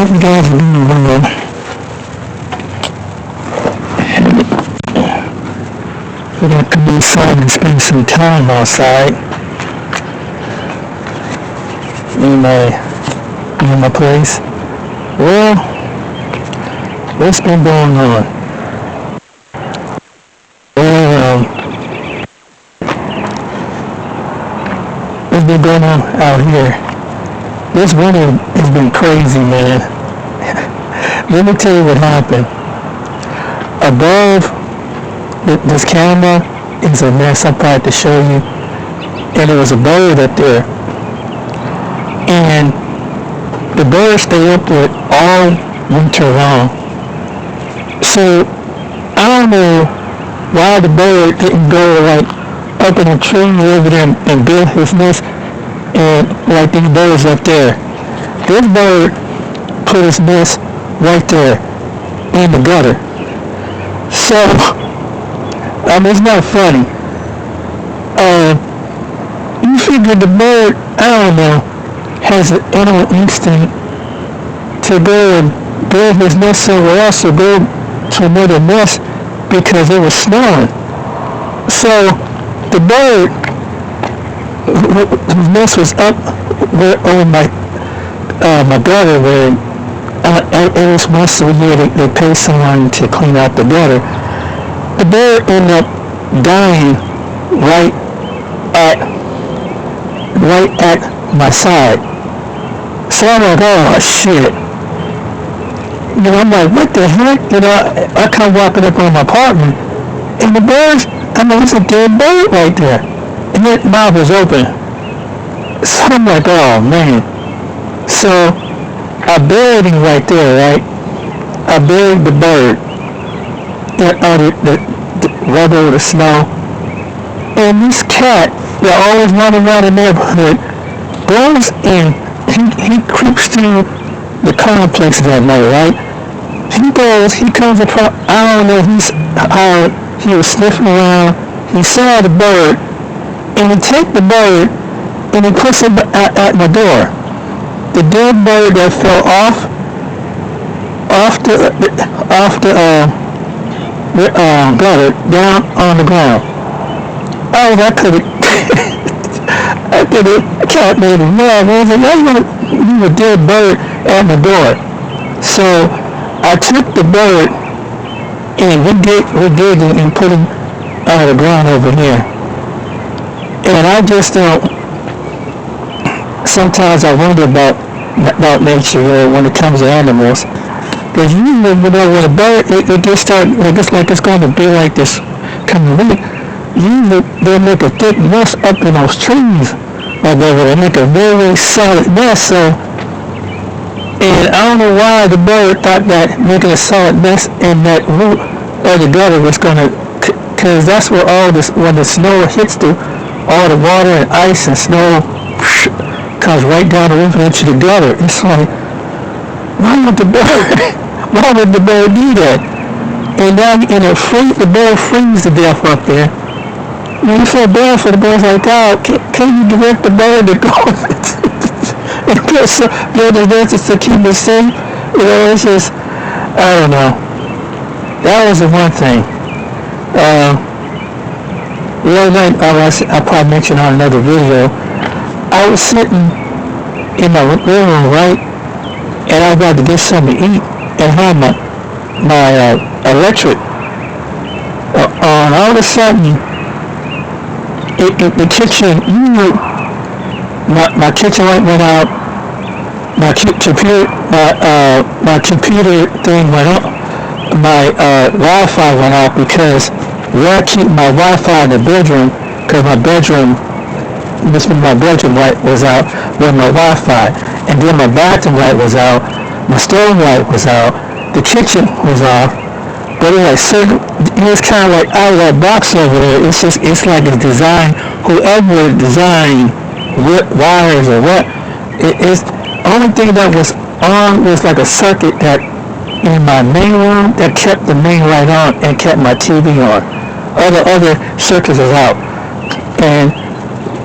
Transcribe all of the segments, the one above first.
hope you guys are doing well. We're gonna come inside and spend some time outside in my place. Well, what's been going on? Well, what's been going on out here? This winter has been crazy, man. Let me tell you what happened. Above this camera is a mess. I'm about to show you. And there was a bird up there. And the bird stayed up there all winter long. So I don't know why the bird didn't go like up in a tree over there and build his nest and like these birds up there. This bird put his nest right there in the gutter. So I mean, it's not funny. You figure the bird, I don't know, has an animal instinct to go and build his nest somewhere else or go to another nest because it was snowing. So the bird, whose nest was up where on my gutter where every once a year they pay someone to clean out the gutter. The bird ended up dying right at my side. So I'm like, oh shit. You know, I'm like, what the heck? You know, I come walking up on my apartment and the bird's, I mean, it's a dead bird right there. And that mouth was open. So I'm like, oh man. So I buried him right there, right? I buried the bird the rubber, the snow. And this cat that always running around the neighborhood goes in, he creeps through the complex that night, right? He comes across, I don't know, he was sniffing around, he saw the bird, and he take the bird, and he puts it at my door. The dead bird that fell off the gutter down on the ground. Oh, I can't made him mad, man. I was like, you a dead bird at my door. So I took the bird and we digged him and put him out of the ground over here. And I just don't. Sometimes I wonder about nature when it comes to animals. Because usually, when a bird, it gets started, it's like it's going to be like this kind of week. Usually, they'll make a thick nest up in those trees. Or they make a very solid nest. So, and I don't know why the bird thought that making a solid nest in that root of the gutter was going to, because that's where when the snow hits all the water and ice and snow comes right down the roof into the gutter. It's like, why would the bird do that? And now the bird freezes to death up there. And you feel bad for the birds like, God, can you direct the bird to go and get the nest to keep it safe? You know, it's just, I don't know. That was the one thing. The other night, I probably mentioned on another video, I was sitting in my living room, right? And I was about to get something to eat and had my electric on. All of a sudden, the kitchen, my kitchen light went out, my computer thing went up, my Wi-Fi went out because where I keep my Wi-Fi in the bedroom, because my bedroom light was out with my Wi-Fi, and then my bathroom light was out, my stove light was out, the kitchen was off, but it was kind of like out of that box over there. It's like a design, whoever designed what wires or what, it's the only thing that was on was like a circuit that in my main room that kept the main light on and kept my TV on. Other circuits was out. And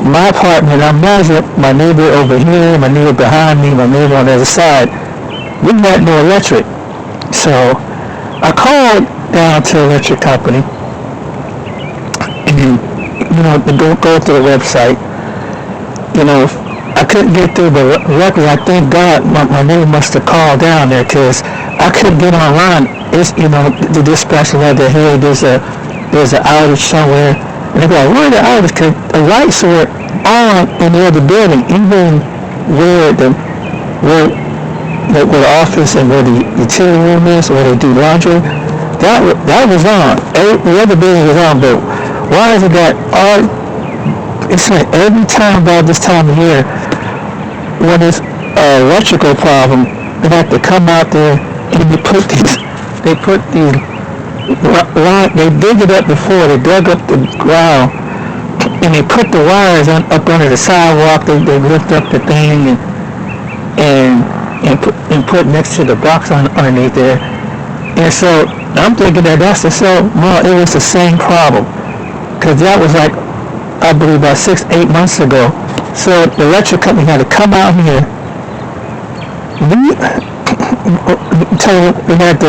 my apartment, I imagine my neighbor over here, my neighbor behind me, my neighbor on the other side, we had no electric. So I called down to the electric company and, to go to the website. I couldn't get through, but luckily, I thank God my neighbor must have called down there because I couldn't get online. It's, the dispatcher let that, hey, there's an outage somewhere. And they go, where are the outage? Because the lights were on in the other building, even where the office and where the utility room is, where they do laundry. That was on. The other building was on, but why is it that it's like every time about this time of year, when there's an electrical problem, they have to come out there and they dig it up before, they dug up the ground, and they put the wires up under the sidewalk, they lift up the thing and put next to the box underneath there. And so I'm thinking that it was the same problem, because that was like, I believe about 6-8 months ago. So the electric company had to come out here. We had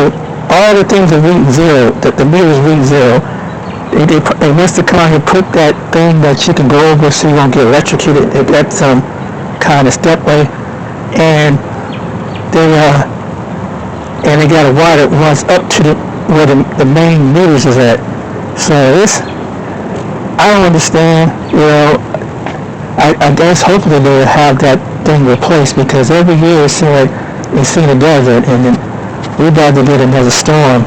all the things are reading zero, that the meters read zero. They must have come out here, put that thing that you can go over so you won't get electrocuted. That's some kind of stepway. And they got a wire that runs up to where the main meters is at. So I don't understand, I guess hopefully they'll have that thing replaced, because every year it seems like it does it, and then we're about to get another storm,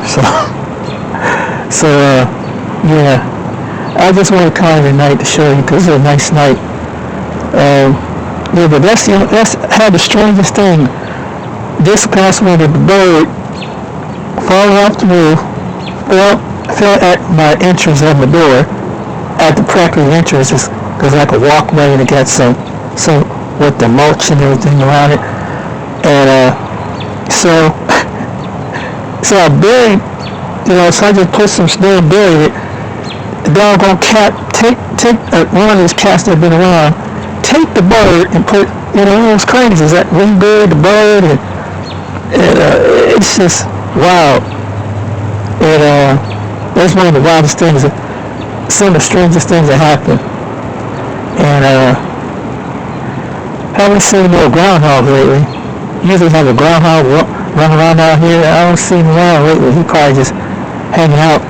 yeah, I just want to call it a night to show you, because it's a nice night. But that's the strangest thing. This past winter, the bird falling off the roof, fell at my entrance of my door. At the practical entrance, there's like a walkway, and it got some with the mulch and everything around it. And so I buried, so I just put some snow and buried it. The doggone cat take one of those cats that have been around, take the bird and put, it was crazy. Is that we buried the bird, and it's just wild. And that's one of the wildest things. Some of the strangest things that happen. And haven't seen no groundhog lately. Usually have a groundhog run around out here. I don't see him around lately. He probably just hanging out.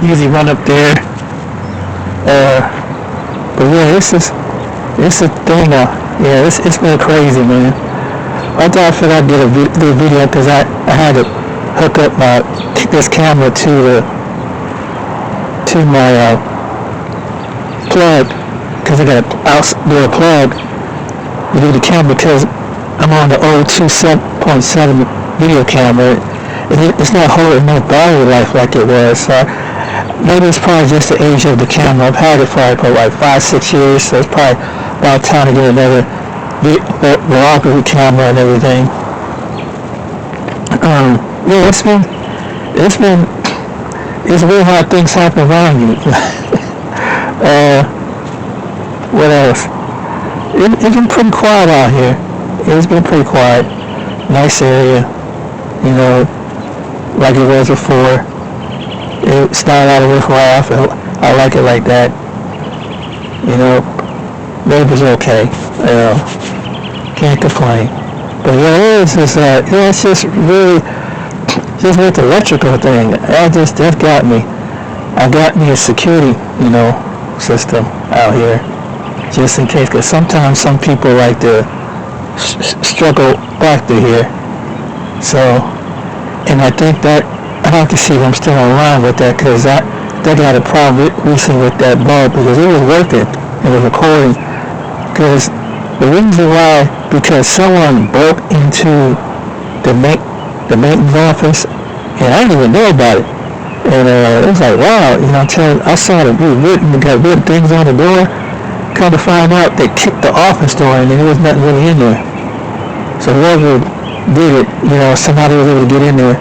Usually run up there. But yeah, it's a thing now. Yeah, it's been crazy, man. I thought I'd get a video, because I had to hook up this camera to my plug, because I got do a plug to do the camera, because I'm on the old 2.7 video camera. It's not holding no battery life like it was. So maybe it's probably just the age of the camera. I've had it for like 5-6 years, so it's probably about time to get another photography camera and everything. Yeah, it's weird how things happen around you. What else? It's been pretty quiet out here. It's been pretty quiet. Nice area, like it was before. It started out with riffraff. I like it like that. Neighbors okay. Can't complain. But yeah, it's just really, just with the electrical thing, that got me. I got me a security, system out here, just in case, because sometimes some people like to struggle back to here. So, and I think that I have to see if I'm still online with that, because they got a problem recently with that bulb, because it was working, it was recording, because the reason why, because someone broke into the maintenance office, and I didn't even know about it. And it was like, wow, I saw they got written things on the door. Come to find out, they kicked the office door in, and there was nothing really in there. So whoever did it, somebody was able to get in there,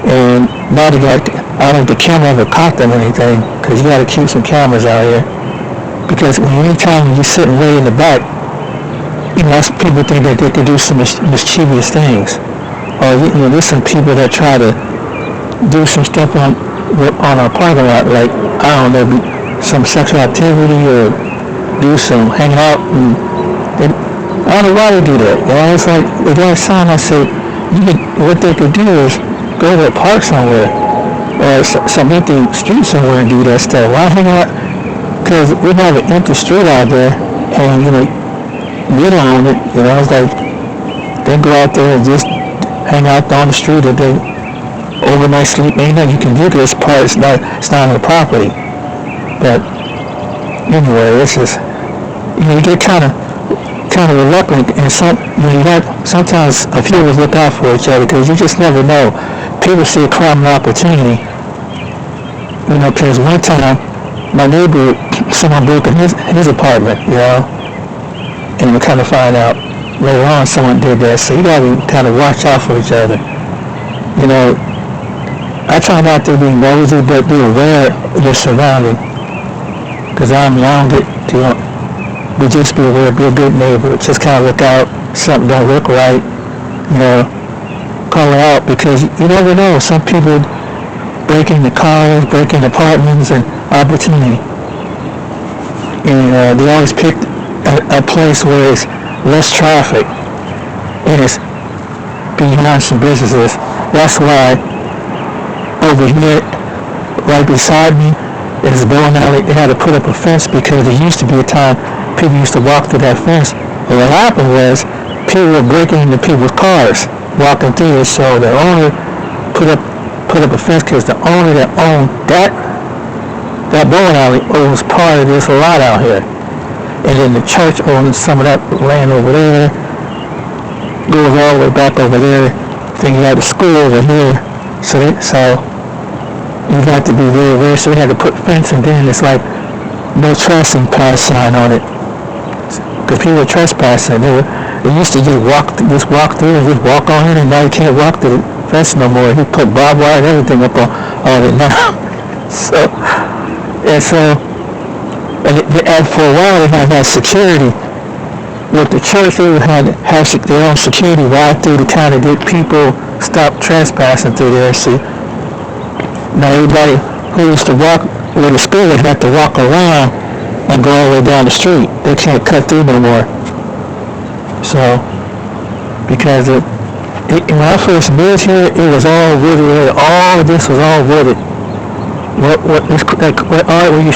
and now they got, I don't know if the camera ever caught them or anything, because you got to keep some cameras out here. Because anytime you're sitting way in the back, lots of people think that they can do some mischievous things. Or, there's some people that try to do some stuff on our parking lot, like, I don't know, some sexual activity or do some hang out. And I don't know why they do that. It's like, they got a sign that said, what they could do is go to a park somewhere or some empty street somewhere and do that stuff. Why hang out? Because we have an empty street out there, and get on it. It's like they go out there and just hang out on the street, or they overnight sleep. You can do this part. It's not on the property. But anyway, it's just you get kind of reluctant, and sometimes a few of us look out for each other because you just never know. People see a crime and opportunity. Because one time my neighbor, someone broke in his apartment, and we kind of find out later on someone did that. So you gotta kind of watch out for each other. I try not to be nosy, but be aware of your surrounding. Because I don't get but just be aware, be a good neighbor. Just kind of look out, something don't look right, call it out, because you never know. Some people break into cars, break into apartments, and opportunity. And they always pick a place where it's less traffic and it's behind some businesses. That's why over here, right beside me, is a bowling alley. They had to put up a fence because there used to be a time people used to walk through that fence. And what happened was people were breaking into people's cars, walking through it. So the owner put up a fence because the owner that owned that bowling alley owns part of this lot out here. And then the church owns some of that land over there, goes all the way back over there. Then you have the school over here. So you have to be very aware. So we had to put fence, and then it's like no trespass sign on it. Because people were trespassing. They used to just walk through and just walk on in, and now you can't walk through the fence no more. He put barbed wire and everything up on all of it now. And for a while they had security. With the church, they would have their own security right through the town to get people stop trespassing through there. See, now everybody who used to walk with the school would have to walk around and go all the way down the street. They can't cut through no more. So, because when I first moved here, it was all wooded. All of this was all wooded. What you see